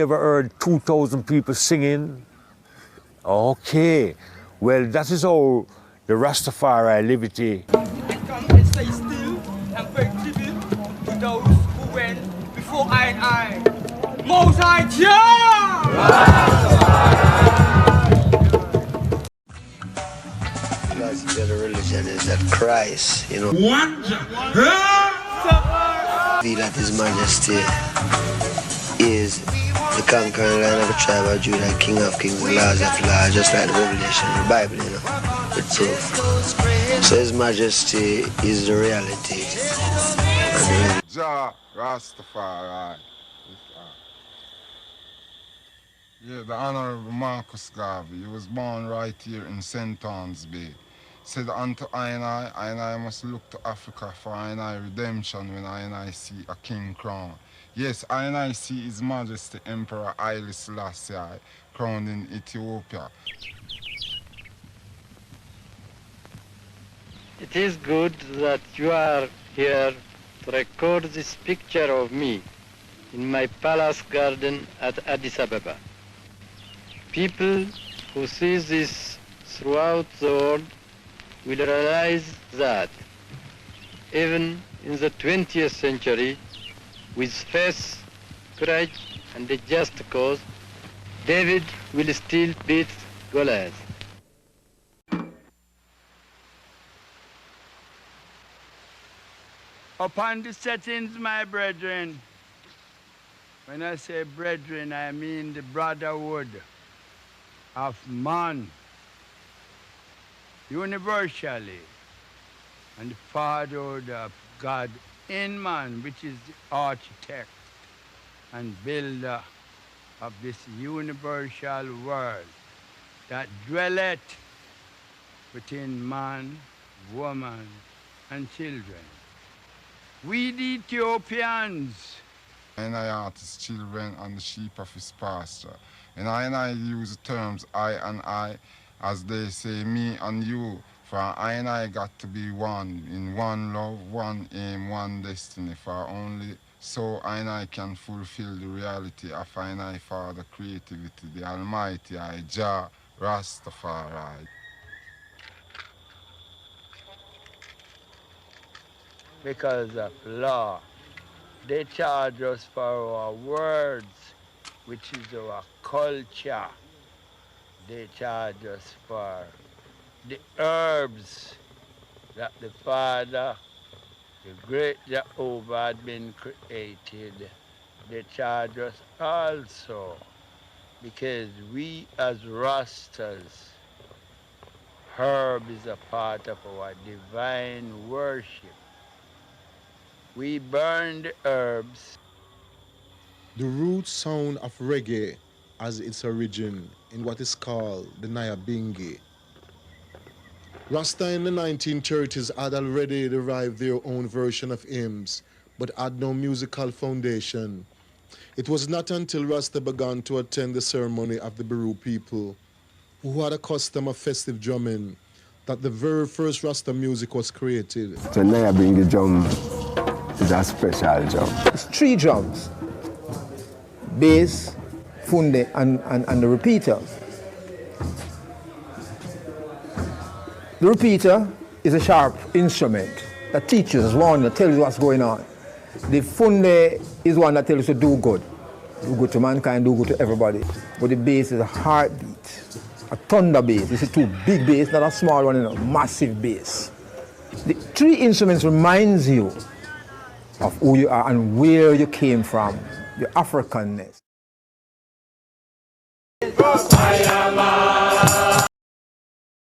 Ever heard 2,000 people singing? Okay, well that is how the Rastafari liberty. And come and stay still and pay tribute to those who went before I and I. Most High Because the religion is that Christ, you know. Feel that His Majesty is the conquering Lion of the tribe of Judah, King of kings, and Lord of lords, just like the Revelation, the Bible, you know, with proof. So His Majesty is the reality. Jah Rastafari. Yeah, the Honorable Marcus Garvey, he was born right here in St. Anne's Bay. Said unto I and I must look to Africa for I and I redemption when I and I see a king crown. Yes, I and I see His Majesty Emperor Haile Selassie crowned in Ethiopia. It is good that you are here to record this picture of me in my palace garden at Addis Ababa. People who see this throughout the world will realize that even in the 20th century, with faith, courage, and a just cause, David will still beat Goliath. Upon the settings, my brethren, when I say brethren, I mean the brotherhood of man, universally, and the fatherhood of God in man, which is the architect and builder of this universal world that dwelleth within man, woman, and children. We the Ethiopians. And I are His children and the sheep of His pasture. And I use the terms I and I, as they say me and you, for I and I got to be one, in one love, one aim, one destiny, for only so I and I can fulfill the reality of I and I Father creativity, the Almighty I, Jah Rastafari. Because of law. They charge us for our words, which is our culture. They charge us for the herbs that the Father, the great Jehovah had been created. They charge us also because we as Rastas, herb is a part of our divine worship. We burn the herbs. The root sound of reggae has its origin in what is called the Nyabingi. Rasta in the 1930s had already derived their own version of hymns, but had no musical foundation. It was not until Rasta began to attend the ceremony of the Beru people, who had a custom of festive drumming, that the very first Rasta music was created. The Nyabingi drum is a special drum. It's 3 drums: bass, funde, and the repeater. The repeater is a sharp instrument that teaches us, warns, that tells you what's going on. The funde is one that tells you to do good. Do good to mankind, do good to everybody. But the bass is a heartbeat, a thunder bass. It's a 2 big bass, not a small one, a massive bass. The 3 instruments reminds you of who you are and where you came from, your Africanness. I am